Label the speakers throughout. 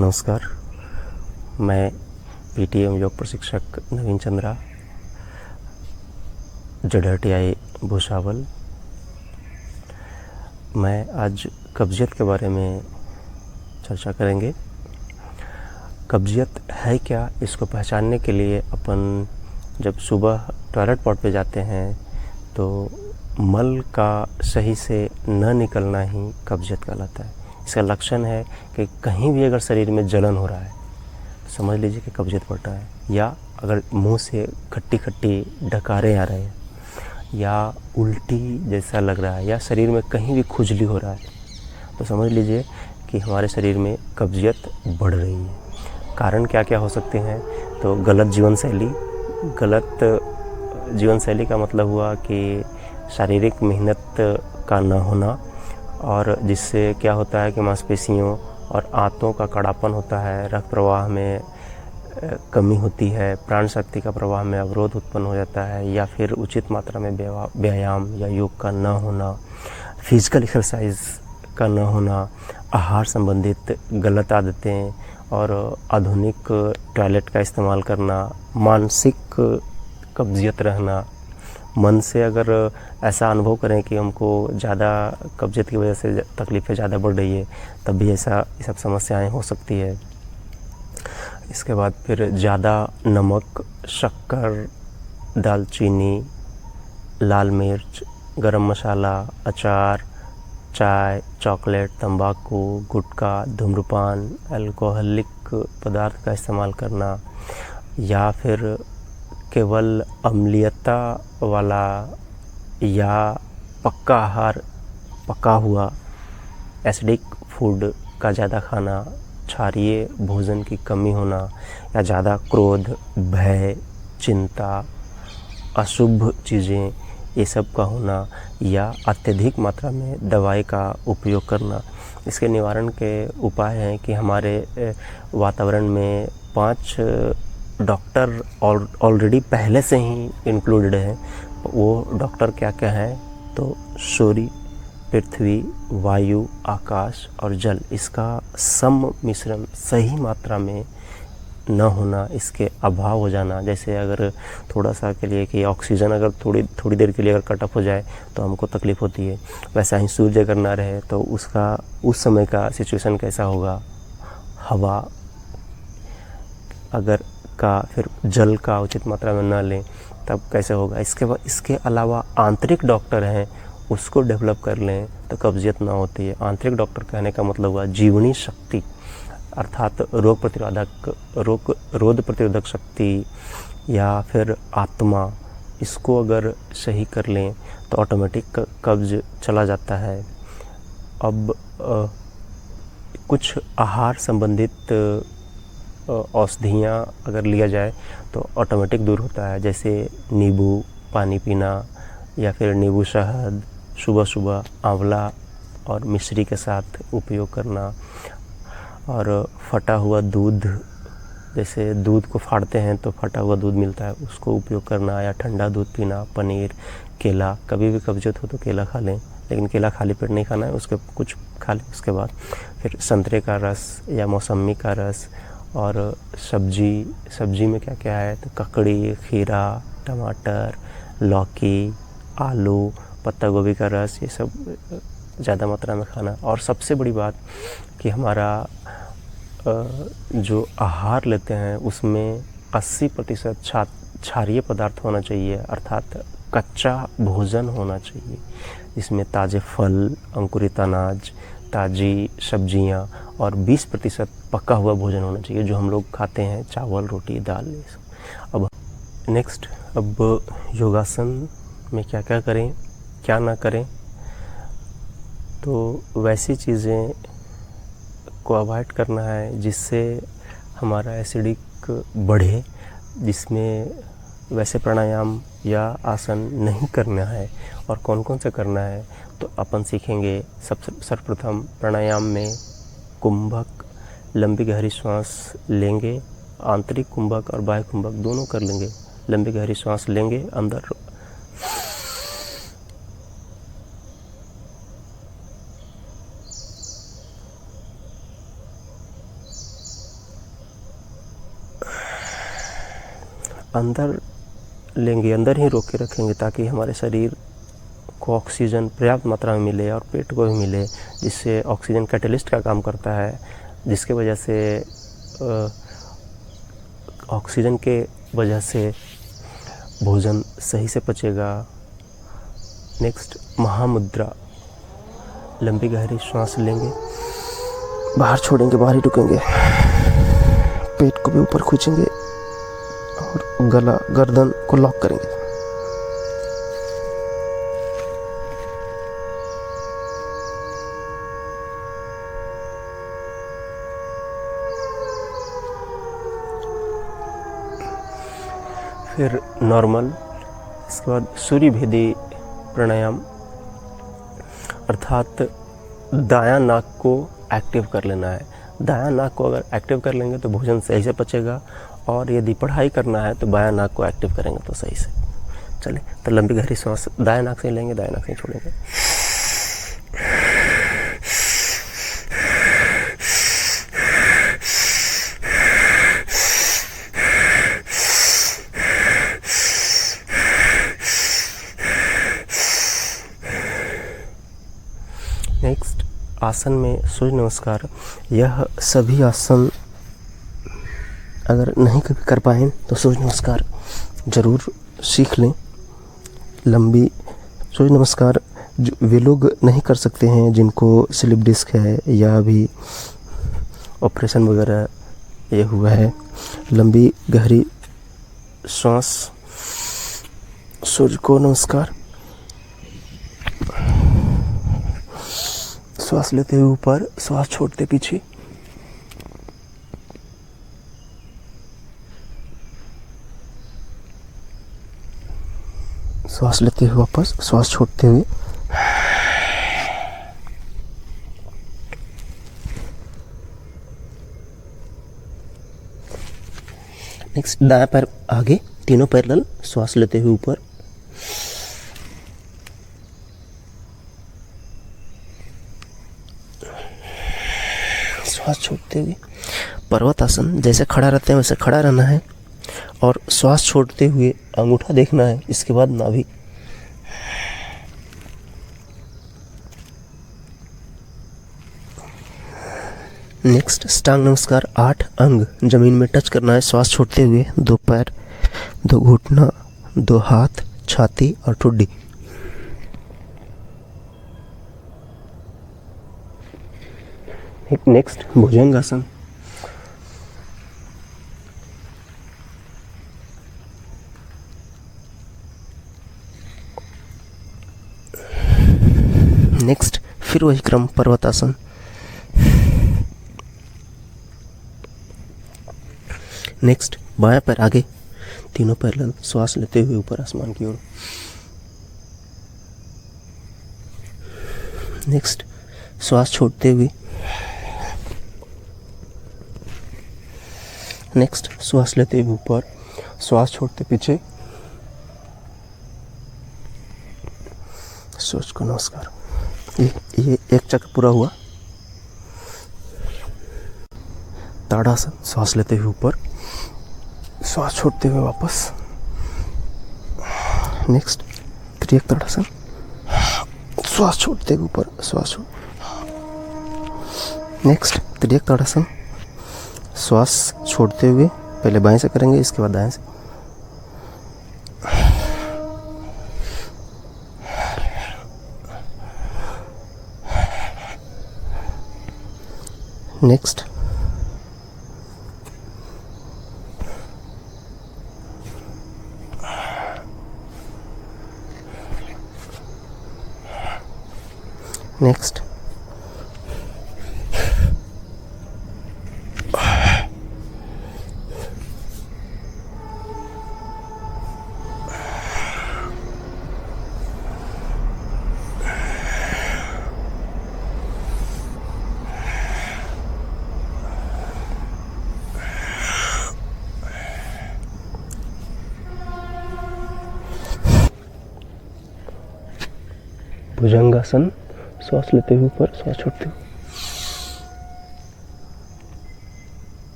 Speaker 1: नमस्कार, मैं पीटीएम योग प्रशिक्षक नवीन चंद्रा, जडहटियाई भूसावल। मैं आज कब्जियत के बारे में चर्चा करेंगे। कब्जियत है क्या, इसको पहचानने के लिए अपन जब सुबह टॉयलेट पॉट पे जाते हैं तो मल का सही से न निकलना ही कब्जियत कहलाता है। इसका लक्षण है कि कहीं भी अगर शरीर में जलन हो रहा है तो समझ लीजिए कि कब्जियत पड़ रहा है, या अगर मुंह से खट्टी खट्टी डकारें आ रहे हैं, या उल्टी जैसा लग रहा है, या शरीर में कहीं भी खुजली हो रहा है, तो समझ लीजिए कि हमारे शरीर में कब्जियत बढ़ रही है। कारण क्या क्या हो सकते हैं? तो गलत जीवन शैली का मतलब हुआ कि शारीरिक मेहनत का न होना, और जिससे क्या होता है कि मांसपेशियों और आंतों का कड़ापन होता है, रक्त प्रवाह में कमी होती है, प्राण शक्ति का प्रवाह में अवरोध उत्पन्न हो जाता है, या फिर उचित मात्रा में व्यायाम या योग का न होना, फिजिकल एक्सरसाइज का न होना, आहार संबंधित गलत आदतें और आधुनिक टॉयलेट का इस्तेमाल करना, मानसिक कब्जियत रहना। मन से अगर ऐसा अनुभव करें कि हमको ज़्यादा कब्जियत की वजह से तकलीफ़ें ज़्यादा बढ़ रही है, तब भी ऐसा ये सब समस्याएं हो सकती है। इसके बाद फिर ज़्यादा नमक, शक्कर, दालचीनी, लाल मिर्च, गरम मसाला, अचार, चाय, चॉकलेट, तंबाकू, गुटखा, धूम्रपान, अल्कोहलिक पदार्थ का इस्तेमाल करना, या फिर केवल अम्लीयता वाला या पक्का आहार, पका हुआ एसिडिक फूड का ज़्यादा खाना, क्षारीय भोजन की कमी होना, या ज़्यादा क्रोध, भय, चिंता, अशुभ चीज़ें ये सब का होना, या अत्यधिक मात्रा में दवाई का उपयोग करना। इसके निवारण के उपाय हैं कि हमारे वातावरण में 5 डॉक्टर ऑलरेडी पहले से ही इंक्लूडेड हैं। वो डॉक्टर क्या क्या हैं? तो सूर्य, पृथ्वी, वायु, आकाश और जल, इसका सम मिश्रण सही मात्रा में न होना, इसके अभाव हो जाना। जैसे अगर थोड़ा सा के लिए कि ऑक्सीजन अगर थोड़ी देर के लिए अगर कट ऑफ हो जाए तो हमको तकलीफ़ होती है, वैसा ही सूर्य अगर ना रहे तो उसका उस समय का सिचुएशन कैसा होगा, हवा अगर का, फिर जल का उचित मात्रा में ना लें तब कैसे होगा। इसके अलावा आंतरिक डॉक्टर हैं, उसको डेवलप कर लें तो कब्जियत ना होती है। आंतरिक डॉक्टर कहने का मतलब हुआ जीवनी शक्ति, अर्थात रोग प्रतिरोधक शक्ति, या फिर आत्मा, इसको अगर सही कर लें तो ऑटोमेटिक कब्ज चला जाता है। अब कुछ आहार संबंधित औषधियाँ अगर लिया जाए तो ऑटोमेटिक दूर होता है, जैसे नींबू पानी पीना, या फिर नींबू शहद सुबह सुबह आंवला और मिश्री के साथ उपयोग करना, और फटा हुआ दूध, जैसे दूध को फाड़ते हैं तो फटा हुआ दूध मिलता है, उसको उपयोग करना, या ठंडा दूध पीना, पनीर, केला। कभी भी कब्जियत हो तो केला खा लें, लेकिन केला खाली पेट नहीं खाना है, उसके कुछ खा लें उसके बाद। फिर संतरे का रस या मौसमी का रस, और सब्जी में क्या क्या है तो ककड़ी, खीरा, टमाटर, लौकी, आलू, पत्ता गोभी का रस, ये सब ज़्यादा मात्रा में खाना। और सबसे बड़ी बात कि हमारा जो आहार लेते हैं उसमें 80% क्षारीय पदार्थ होना चाहिए, अर्थात कच्चा भोजन होना चाहिए, जिसमें ताज़े फल, अंकुरित अनाज, ताज़ी सब्जियां, और 20% पका हुआ भोजन होना चाहिए, जो हम लोग खाते हैं, चावल, रोटी, दाल, ये सब। अब योगासन में क्या क्या करें, क्या ना करें, तो वैसी चीज़ें को अवॉइड करना है जिससे हमारा एसिडिक बढ़े, जिसमें वैसे प्राणायाम या आसन नहीं करना है। और कौन कौन सा करना है तो अपन सीखेंगे। सर्वप्रथम प्राणायाम में कुंभक, लंबी गहरी सांस लेंगे, आंतरिक कुंभक और बाह्य कुंभक दोनों कर लेंगे। लंबी गहरी सांस लेंगे, अंदर अंदर लेंगे, अंदर ही रोक के रखेंगे ताकि हमारे शरीर को ऑक्सीजन पर्याप्त मात्रा में मिले और पेट को भी मिले, जिससे ऑक्सीजन कैटलिस्ट का काम करता है, जिसके वजह से ऑक्सीजन के वजह से भोजन सही से पचेगा। नेक्स्ट महामुद्रा, लंबी गहरी सांस लेंगे, बाहर छोड़ेंगे, बाहर ही रुकेंगे, पेट को भी ऊपर खींचेंगे और गला गर्दन को लॉक करेंगे। फिर नॉर्मल, इसके बाद सूर्य भेदी प्राणायाम, अर्थात दायां नाक को एक्टिव कर लेना है। दायां नाक को अगर एक्टिव कर लेंगे तो भोजन सही से पचेगा, और यदि पढ़ाई करना है तो बायां नाक को एक्टिव करेंगे तो सही से चले। तो लंबी गहरी सांस दायां नाक से लेंगे, दायां नाक से छोड़ेंगे। नेक्स्ट आसन में सूर्य नमस्कार। यह सभी आसन अगर नहीं कभी कर पाएँ तो सूर्य नमस्कार ज़रूर सीख लें। लंबी सूर्य नमस्कार जो वे लोग नहीं कर सकते हैं जिनको स्लिप डिस्क है या भी ऑपरेशन वगैरह ये हुआ है। लंबी गहरी सांस, सूर्य को नमस्कार। श्वास लेते हुए ऊपर, श्वास छोड़ते पीछे। श्वास लेते हुए वापस, श्वास छोड़ते हुए। नेक्स्ट दायां पैर आगे, तीनों पैरेलल, श्वास लेते हुए ऊपर। श्वास छोड़ते हुए। पर्वत आसन, जैसे खड़ा रहते हैं वैसे खड़ा रहना है और श्वास छोड़ते हुए अंगूठा देखना है, इसके बाद नाभि। नेक्स्ट टांग नमस्कार। 8 अंग जमीन में टच करना है श्वास छोड़ते हुए। 2 पैर, 2 घुटना, 2 हाथ, छाती और ठुड्डी। नेक्स्ट भुजंगासन। नेक्स्ट फिर वही क्रम, पर्वतासन। नेक्स्ट बायां पैर आगे, तीनों पैरेलल, श्वास लेते हुए ऊपर आसमान की ओर। नेक्स्ट श्वास छोड़ते हुए। नेक्स्ट श्वास लेते हुए ऊपर, श्वास छोड़ते पीछे। सूर्य को नमस्कार। ये एक चक्र पूरा हुआ। ताड़ासन, श्वास लेते हुए ऊपर, श्वास छोड़ते हुए वापस। नेक्स्ट त्रियक ताड़ासन, श्वास छोड़ते हुए ऊपर, श्वास छोड़। नेक्स्ट त्रियक ताड़ासन, श्वास छोड़ते हुए पहले बाएं से करेंगे, इसके बाद दाएं से। नेक्स्ट नेक्स्ट भुजंगासन, श्वास लेते हुए ऊपर, श्वास छोड़ते हुए।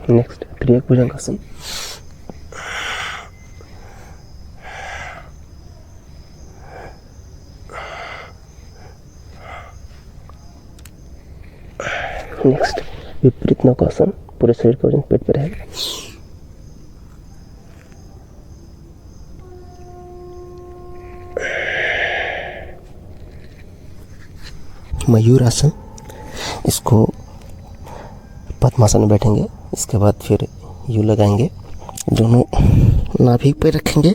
Speaker 1: नेक्स्ट त्रियक भुजंगासन। नेक्स्ट विपरीत नौकासन, पूरे शरीर का वजन पेट पे रहेगा। मयूर आसन, इसको पद्मासन में बैठेंगे, इसके बाद फिर यू लगाएंगे, दोनों नाभि पे रखेंगे,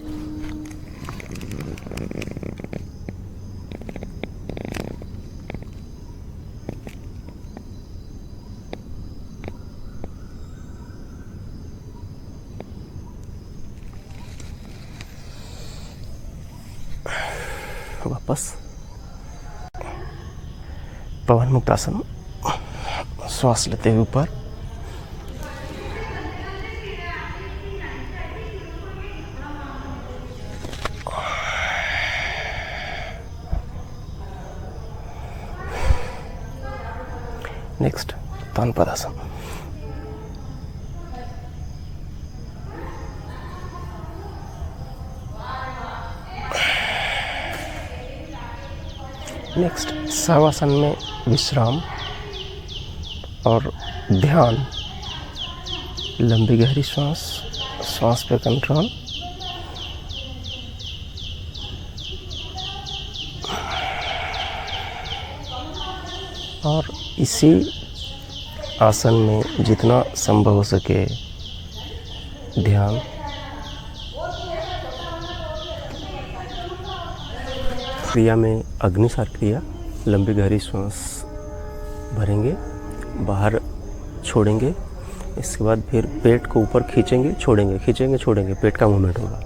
Speaker 1: वापस पवन मुक्तासन, श्वास लेते हुए ऊपर, नेक्स्ट तानपादासन। नेक्स्ट शवासन में विश्राम और ध्यान, लंबी गहरी श्वास, श्वास पे कंट्रोल, और इसी आसन में जितना संभव हो सके ध्यान। क्रिया में अग्निसार क्रिया, लंबी गहरी श्वास भरेंगे, बाहर छोड़ेंगे, इसके बाद फिर पेट को ऊपर खींचेंगे, छोड़ेंगे, खींचेंगे, छोड़ेंगे, पेट का मूवमेंट होगा।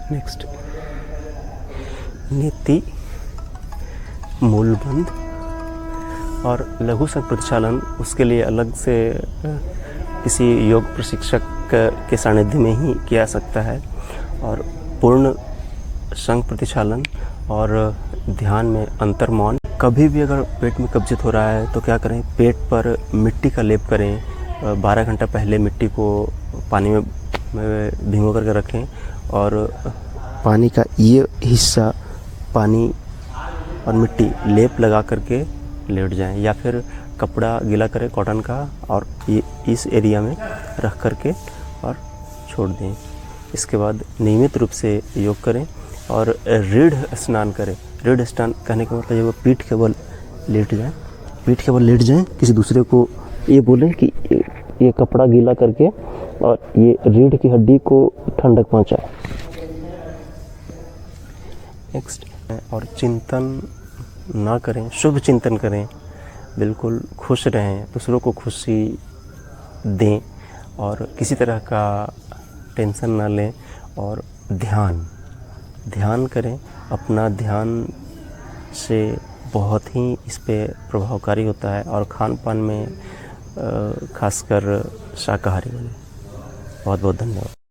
Speaker 1: नेक्स्ट नीति, मूलबंध और लघु शंख प्रतिचालन, उसके लिए अलग से किसी योग प्रशिक्षक के सानिध्य में ही किया जा सकता है। और पूर्ण शंख प्रतिचालन और ध्यान में अंतर्मौन। कभी भी अगर पेट में कब्जियत हो रहा है तो क्या करें, पेट पर मिट्टी का लेप करें, 12 घंटा पहले मिट्टी को पानी में भिगो करके रखें और पानी का ये हिस्सा पानी और मिट्टी लेप लगा करके लेट जाएं, या फिर कपड़ा गीला करें कॉटन का और ये इस एरिया में रख करके और छोड़ दें। इसके बाद नियमित रूप से योग करें और रीढ़ स्नान करें। रीढ़ स्नान कहने का मतलब ये वो पीठ के बल लेट जाएं, पीठ के बल लेट जाएं, किसी दूसरे को ये बोलें कि ये कपड़ा गीला करके और ये रीढ़ की हड्डी को ठंडक पहुंचाए। नेक्स्ट, और चिंतन ना करें, शुभ चिंतन करें, बिल्कुल खुश रहें, दूसरों को खुशी दें और किसी तरह का टेंशन ना लें। और ध्यान करें, अपना ध्यान से बहुत ही इस पे प्रभावकारी होता है। और खान पान में खासकर शाकाहारी बने। बहुत बहुत धन्यवाद।